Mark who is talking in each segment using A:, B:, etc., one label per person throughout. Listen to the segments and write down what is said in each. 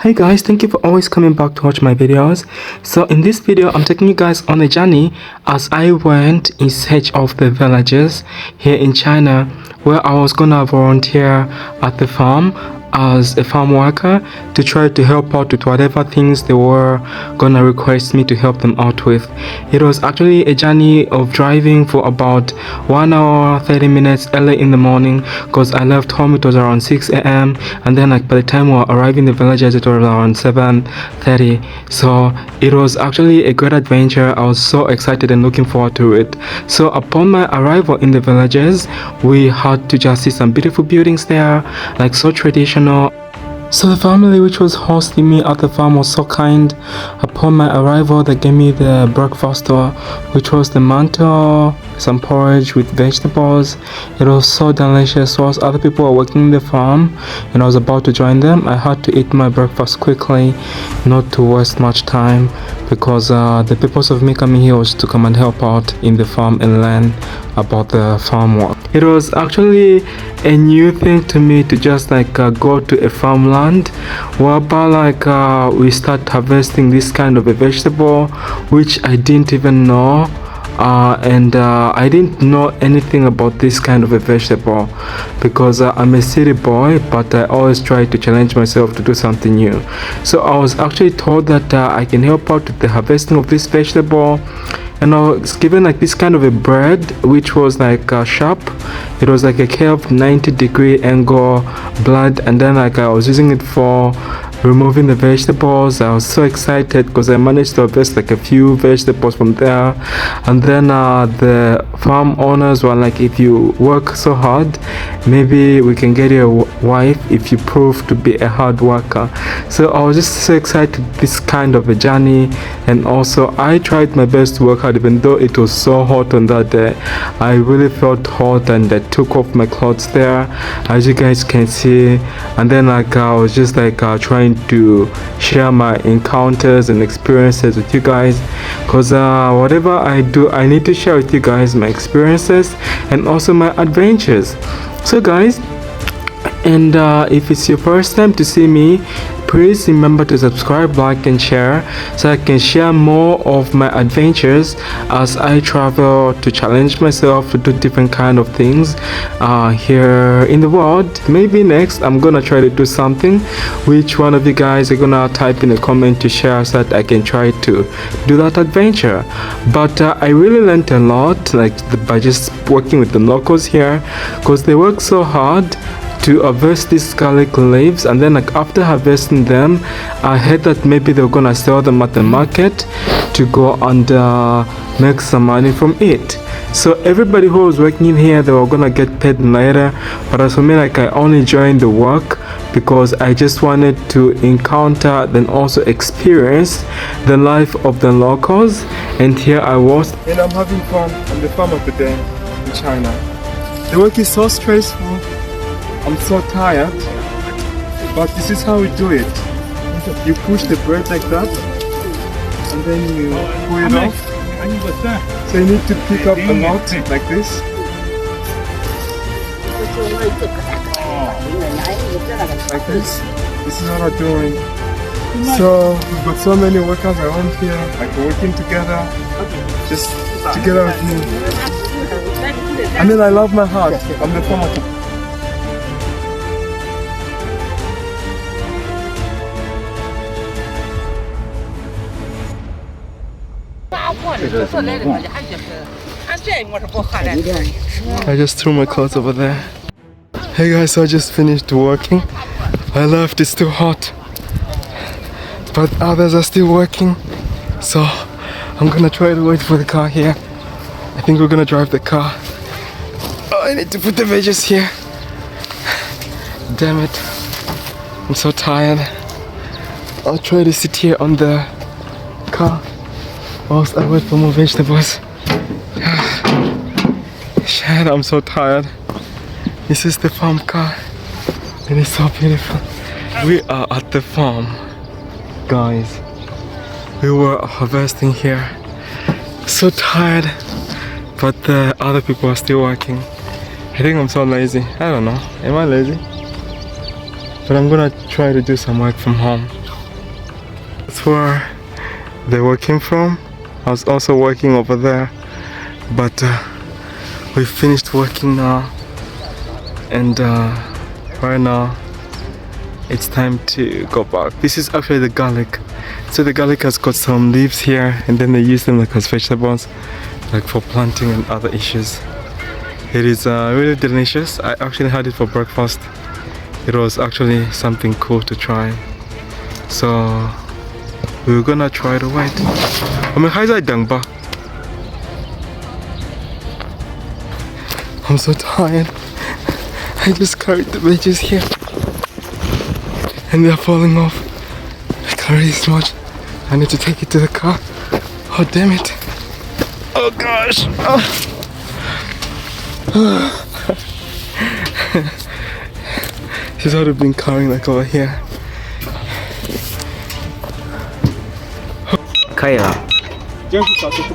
A: Hey guys, thank you for always coming back to watch my videos. So in this video, I'm taking you guys on a journey as I went in search of the villages here in China, where I was gonna volunteer at the farm as a farm worker to try to help out with whatever things they were gonna request me to help them out with. It was actually a journey of driving for about 1 hour 30 minutes early in the morning, because I left home, it was around 6 a.m. and then by the time we were arriving the villages it was around 7:30. So it was actually a great adventure. I was so excited and looking forward to it. So upon my arrival in the villages, we had to just see some beautiful buildings there, like so traditional. So the family which was hosting me at the farm was so kind. Upon my arrival, they gave me the breakfast, which was the mantou, some porridge with vegetables. It was so delicious. So as other people were working in the farm and I was about to join them, I had to eat my breakfast quickly, not to waste much time, because the purpose of me coming here was to come and help out in the farm and learn about the farm work. It was actually a new thing to me to just go to a farmland whereby we start harvesting this kind of a vegetable which I didn't even know, and I didn't know anything about this kind of a vegetable because I'm a city boy, but I always try to challenge myself to do something new. So I was actually told that I can help out with the harvesting of this vegetable, and I was given this kind of a bread which was sharp. It was a curved 90-degree angle blade, and then I was using it for removing the vegetables. I was so excited because I managed to harvest a few vegetables from there. And then the farm owners were like, if you work so hard, maybe we can get you a wife if you prove to be a hard worker. So I was just so excited this kind of a journey. And also I tried my best to work hard, even though it was so hot on that day. I really felt hot and I took off my clothes there, as you guys can see. And then I was just trying to share my encounters and experiences with you guys, because whatever I do, I need to share with you guys my experiences and also my adventures. So guys, and if it's your first time to see me, please remember to subscribe, like and share, so I can share more of my adventures as I travel to challenge myself to do different kind of things here in the world. Maybe next I'm gonna try to do something which one of you guys are gonna type in a comment to share, so that I can try to do that adventure. But I really learned a lot by just working with the locals here, because they work so hard to harvest these garlic leaves, and then after harvesting them, I heard that maybe they're gonna sell them at the market to go and make some money from it. So everybody who was working here, they were gonna get paid later, but as for me, I only joined the work because I just wanted to encounter, then also experience the life of the locals. And here I was, and I'm having fun on the farm of the day in China. The work is so stressful, I'm so tired, but this is how we do it. You push the bread like that, and then you pull it off. So you need to pick up a lot like this. Like this. This is what I'm doing. So we've got so many workers around here, working together, just together with me. I mean, I love my heart. I'm the farmer. I just threw my clothes over there. Hey guys, so I just finished working. I left, it's too hot, but others are still working, so I'm gonna try to wait for the car here. I think we're gonna drive the car. Oh, I need to put the veggies here. Damn it, I'm so tired. I'll try to sit here on the car whilst I wait for more vegetables. Shit, I'm so tired. This is the farm car. It is so beautiful. We are at the farm, guys. We were harvesting here. So tired, but the other people are still working. I think I'm so lazy. I don't know. Am I lazy? But I'm gonna try to do some work from home. That's where the work came from. I was also working over there, but we finished working now, and right now it's time to go back. This is actually the garlic. So the garlic has got some leaves here, and then they use them like as vegetables, like for planting and other issues. It is really delicious. I actually had it for breakfast. It was actually something cool to try. So we're gonna try to wait. I'm so tired. I just carried the veggies here and they're falling off. I carried this much. I need to take it to the car. Oh damn it. Oh gosh. This is what I've been carrying like over here.
B: 可以了。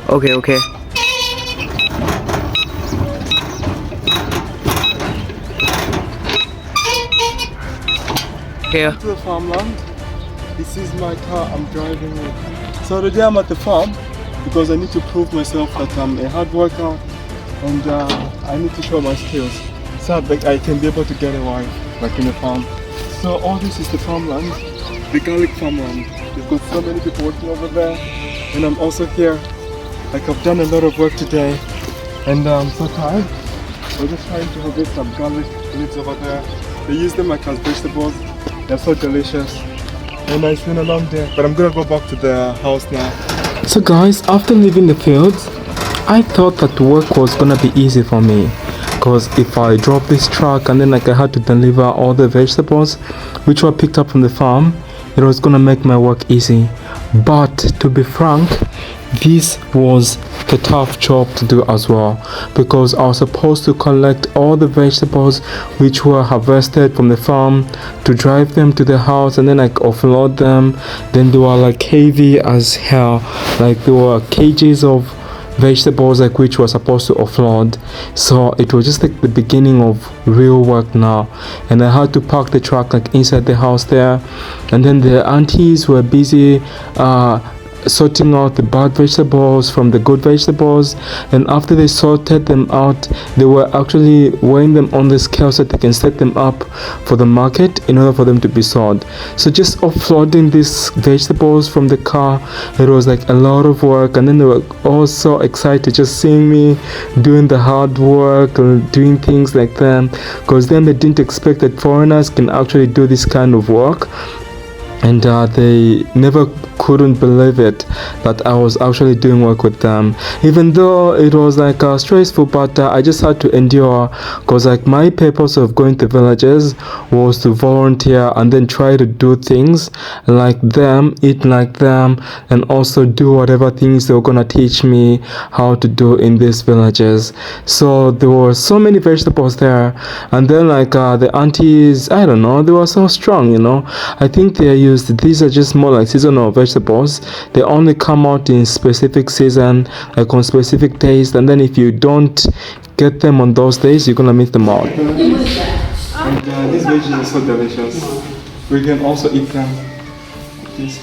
B: OK OK。Here.
A: To the farmland. This is my car I'm driving with. So today I'm at the farm because I need to prove myself that I'm a hard worker and I need to show my skills so that I can be able to get a wife like in the farm. So all this is the farmland, the garlic farmland. We've got so many people working over there, and I'm also here. Like I've done a lot of work today and I'm so tired. We're just trying to harvest some garlic leaves over there. They use them like as vegetables. They're so delicious. And it's been a long day, but I'm gonna go back to the house now. So guys, after leaving the fields, I thought that work was gonna be easy for me, because if I drop this truck and then like I had to deliver all the vegetables which were picked up from the farm, it was gonna make my work easy. But to be frank, this was the tough job to do as well, because I was supposed to collect all the vegetables which were harvested from the farm, to drive them to the house and then like offload them. Then they were like heavy as hell, like there were kgs of vegetables like which were supposed to offload. So it was just like the beginning of real work now, and I had to park the truck like inside the house there, and then the aunties were busy sorting out the bad vegetables from the good vegetables, and after they sorted them out, they were actually weighing them on the scale so they can set them up for the market in order for them to be sold. So just offloading these vegetables from the car, it was like a lot of work, and then they were all so excited just seeing me doing the hard work and doing things like that, because then they didn't expect that foreigners can actually do this kind of work. And they never couldn't believe it that I was actually doing work with them, even though it was like stressful, but I just had to endure, because like my purpose of going to villages was to volunteer and then try to do things like them, eat like them, and also do whatever things they were gonna teach me how to do in these villages. So there were so many vegetables there, and then like the aunties, I don't know, they were so strong, you know. I think they are these are just more like seasonal vegetables. They only come out in specific season, like on specific days, and then if you don't get them on those days, you're gonna miss them out. And these veggies are so delicious. We can also eat them like this.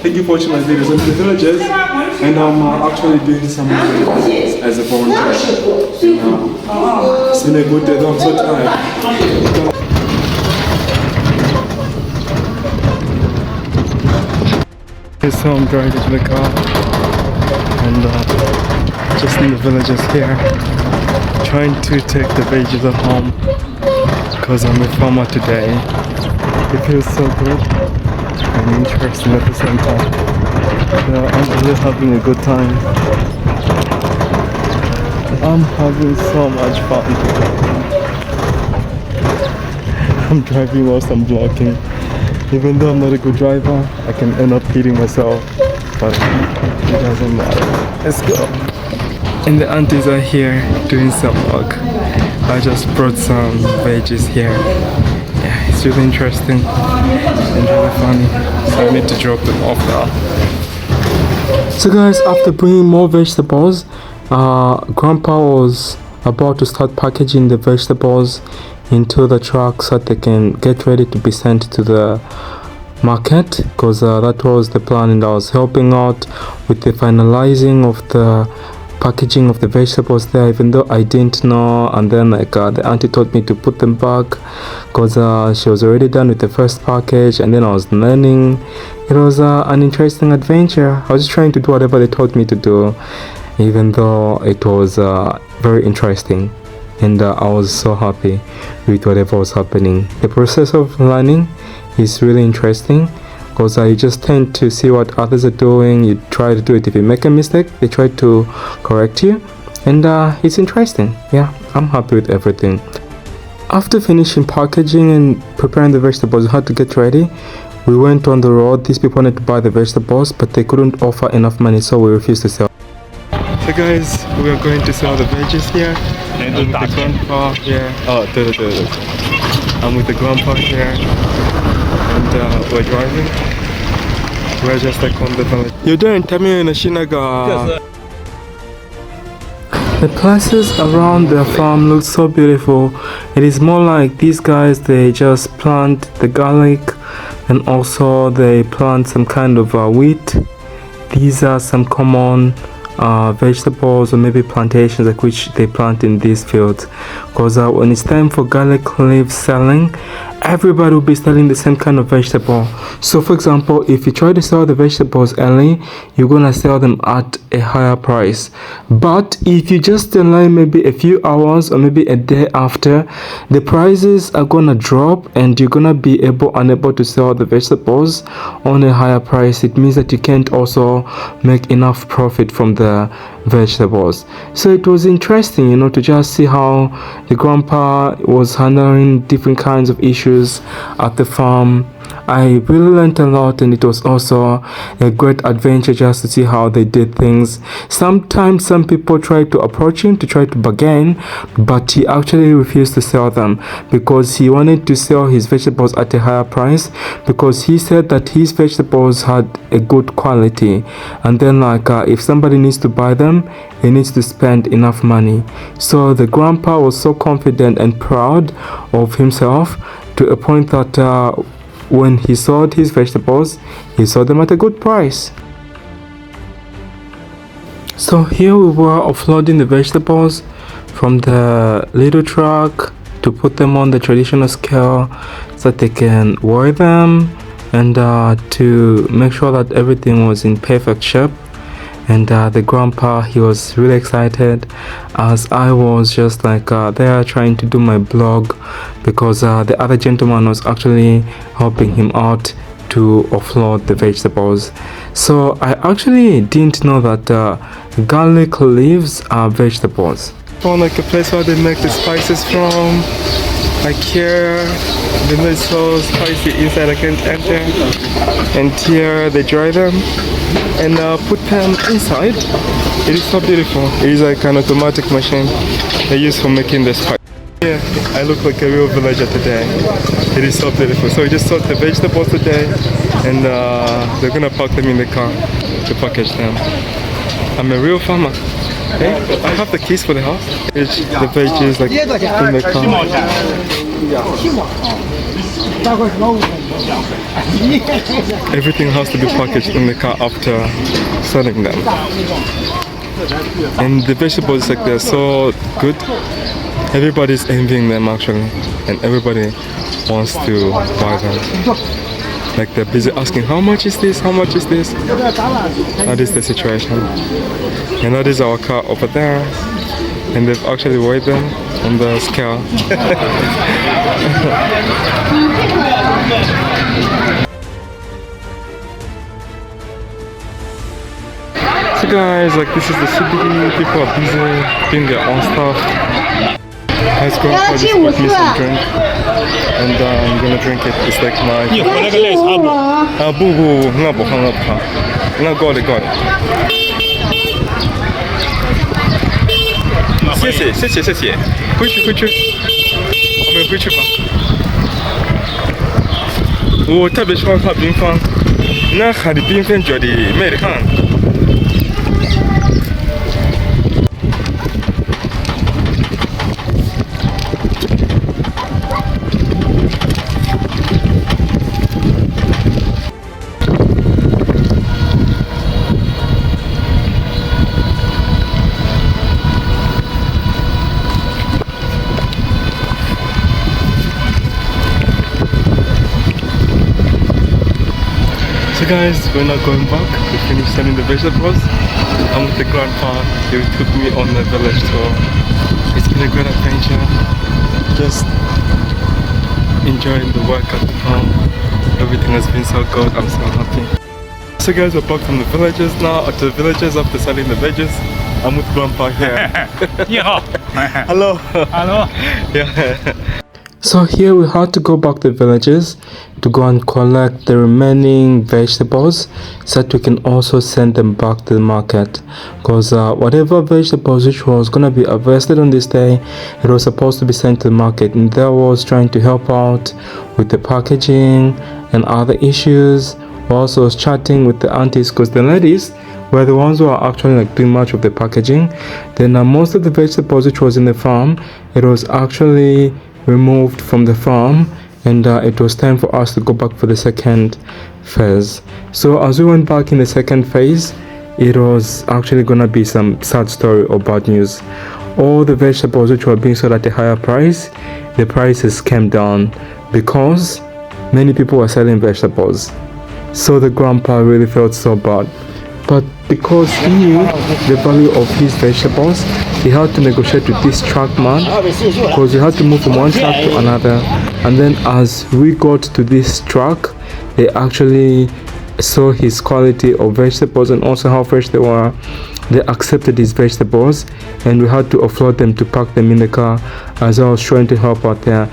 A: Thank you for watching my videos in the villages, and I'm actually doing some videos as a volunteer. It's been a good day, though I'm so tired. So I'm driving to the car, and just in the villages here, trying to take the veggies at home, because I'm a farmer today. It feels so good and interesting at the same time. Yeah, I'm really having a good time. I'm having so much fun. I'm driving whilst I'm vlogging. Even though I'm not a good driver, I can end up hitting myself, but it doesn't matter. Let's go. And the aunties are here doing some work. I just brought some veggies here. Yeah, it's really interesting and really funny. So I need to drop them off now. So guys, after bringing more vegetables, Grandpa was about to start packaging the vegetables into the truck so that they can get ready to be sent to the market, because that was the plan, and I was helping out with the finalizing of the packaging of the vegetables there, even though I didn't know. And then the auntie told me to put them back because she was already done with the first package, and then I was learning. It was an interesting adventure. I was just trying to do whatever they told me to do, even though it was very interesting, and I was so happy with whatever was happening. The process of learning is really interesting, because you just tend to see what others are doing. You try to do it. If you make a mistake, they try to correct you, and it's interesting. Yeah, I'm happy with everything. After finishing packaging and preparing the vegetables, we had to get ready. We went on the road. These people wanted to buy the vegetables, but they couldn't offer enough money, so we refused to sell. So guys, we are going to sell the veggies here. I'm with the grandpa here. I'm with the grandpa here, and we're driving. We're just like on the village. You're doing Tamil in a Shinaga. The places around the farm look so beautiful. It is more like these guys, they just plant the garlic, and also they plant some kind of wheat. These are some common vegetables or maybe plantations like which they plant in these fields, because when it's time for garlic leaf selling, everybody will be selling the same kind of vegetable. So for example, if you try to sell the vegetables early, you're gonna sell them at a higher price. But if you just delay maybe a few hours or maybe a day after, the prices are gonna drop and you're gonna be unable to sell the vegetables on a higher price. It means that you can't also make enough profit from the vegetables. So it was interesting, you know, to just see how the grandpa was handling different kinds of issues at the farm. I really learned a lot, and it was also a great adventure just to see how they did things. Sometimes some people tried to approach him to try to bargain, but he actually refused to sell them because he wanted to sell his vegetables at a higher price, because he said that his vegetables had a good quality, and then if somebody needs to buy them, he needs to spend enough money. So the grandpa was so confident and proud of himself to a point that when he sold his vegetables, he sold them at a good price. So here we were offloading the vegetables from the little truck to put them on the traditional scale so that they can weigh them, and to make sure that everything was in perfect shape. And the grandpa, he was really excited, as I was just there trying to do my blog, because the other gentleman was actually helping him out to offload the vegetables. So I actually didn't know that garlic leaves are vegetables. Found a place where they make the spices from. Here, the milk so spicy inside, I can't enter. And here they dry them and put them inside. It is so beautiful. It is like an automatic machine they use for making the spice. Yeah, I look like a real villager today. It is so beautiful. So we just sold the vegetables today, and they're gonna pack them in the car to package them. I'm a real farmer. Okay? I have the keys for the house. It's the veggies in the car. Everything has to be packaged in the car after selling them. And the vegetables, they're so good. Everybody's envying them actually, and everybody wants to buy them. They're busy asking, how much is this? How much is this? That is the situation. And that is our car over there. And they've actually weighed them on the scale. So guys, this is the CBD. People are busy doing their own stuff. Let's go for this with me some drink, and I'm gonna drink it. It's like my. got it. 谢谢，回去，我们回去吧。我特别喜欢看冰棒，那海的冰粉觉得美得很。So guys, we're now going back. We finished selling the vegetables. I'm with the grandpa. He took me on the village tour. It's been a great adventure. Just enjoying the work at the farm. Everything has been so good. I'm so happy. So guys, we're back from the villages now. To the villages after selling the veggies. I'm with grandpa here.
B: Yeah.
A: Hello.
B: Hello.
A: Yeah. So here we had to go back to the villages to go and collect the remaining vegetables so that we can also send them back to the market, because whatever vegetables which was going to be harvested on this day, it was supposed to be sent to the market, and that was trying to help out with the packaging and other issues. Also was chatting with the aunties, because the ladies were the ones who are actually like doing much of the packaging. Then most of the vegetables which was in the farm, it was actually removed from the farm, and it was time for us to go back for the second phase. So as we went back in the second phase, it was actually gonna be some sad story or bad news. All the vegetables which were being sold at a higher price, the prices came down because many people were selling vegetables. So the grandpa really felt so bad, but because he knew the value of his vegetables, he had to negotiate with this truck man, because he had to move from one truck to another. And then as we got to this truck, they actually saw his quality of vegetables and also how fresh they were. They accepted his vegetables, and we had to offload them to pack them in the car. As I was trying to help out there,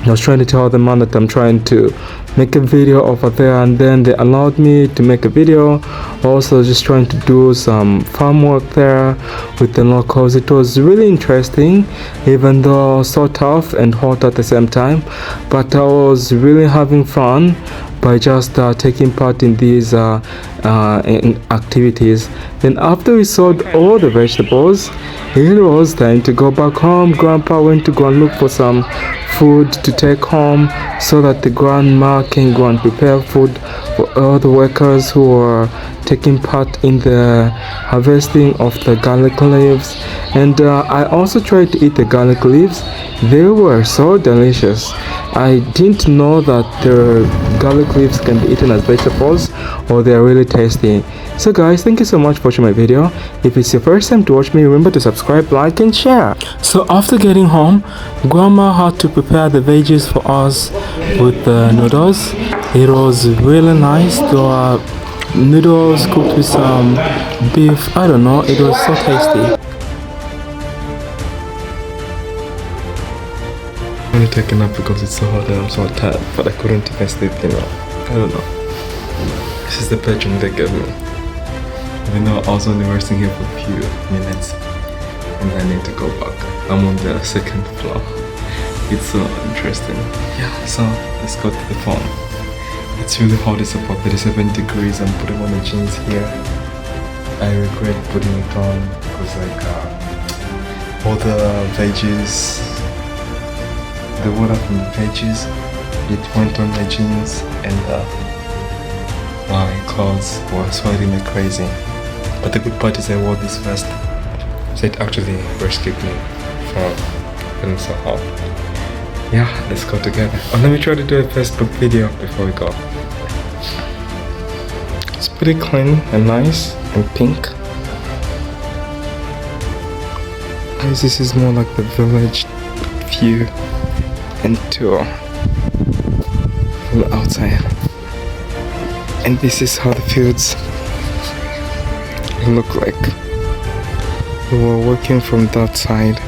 A: I was trying to tell the man that I'm trying to make a video over there, and then they allowed me to make a video. Also just trying to do some farm work there with the locals. It was really interesting, even though so tough and hot at the same time, but I was really having fun by just taking part in these in activities. Then after we sold all the vegetables, it was time to go back home. Grandpa went to go and look for some food to take home so that the grandma can go and prepare food for all the workers who were taking part in the harvesting of the garlic leaves. And I also tried to eat the garlic leaves. They were so delicious. I didn't know that the garlic leaves can be eaten as vegetables, or they are really tasty. So guys, thank you so much for watching my video. If it's your first time to watch me, remember to subscribe, like and share. So after getting home, grandma had to prepare the veggies for us with the noodles. It was really nice. The noodles cooked with some beef. I don't know, it was so tasty. I'm only taking up because it's so hot and I'm so tired, but I couldn't even sleep, you know. I don't know. This is the bedroom they gave me. Even though I was only resting here for a few minutes and I need to go back. I'm on the second floor. It's so interesting. Yeah, so let's go to the farm. It's really hot, it's about 37 degrees. I'm putting on the jeans here. I regret putting it on because like all the veggies, the water from the veggies, it went on my jeans, and my clothes were sweating like crazy. But the good part is I wore this vest, so it actually rescued me from feeling so hot. Yeah, let's go together. Oh, let me try to do a Facebook video before we go. It's pretty clean and nice and pink. Guys, this is more like the village view and tour from outside. And this is how the fields look like. We were working from that side,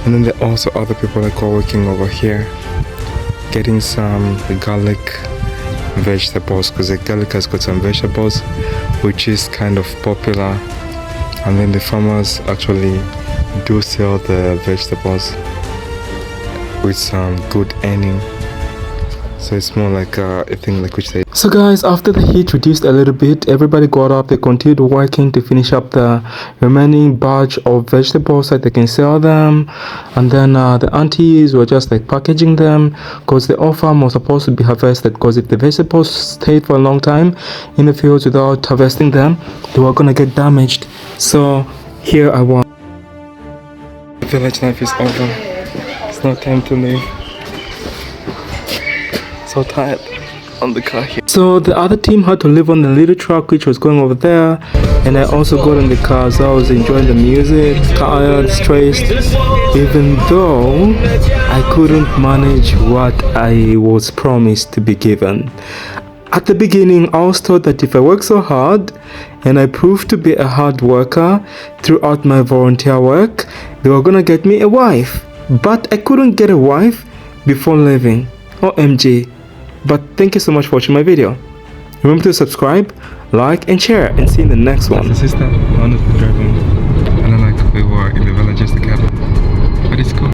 A: and then there are also other people like were working over here getting some garlic vegetables, because the garlic has got some vegetables which is kind of popular, and then the farmers actually do sell the vegetables with some good earning. So it's more like a thing like which they... So guys, after the heat reduced a little bit, everybody got up. They continued working to finish up the remaining batch of vegetables so that they can sell them. And then the aunties were just like packaging them, because the all farm was supposed to be harvested, because if the vegetables stayed for a long time in the fields without harvesting them, they were gonna get damaged. So here I was. The village life is over. It's not time to leave. So tired.
B: on the car here.
A: So the other team had to live on the little truck which was going over there, and I also got in the car, so I was enjoying the music, tired, stressed, even though I couldn't manage what I was promised to be given. At the beginning, I was told that if I work so hard and I proved to be a hard worker throughout my volunteer work, they were gonna get me a wife. But I couldn't get a wife before leaving. OMG. But thank you so much for watching my video. Remember to subscribe, like and share, and see you in the next one.
C: That's the sister, one of the driver, and I like we were in the villages together. But it's cool.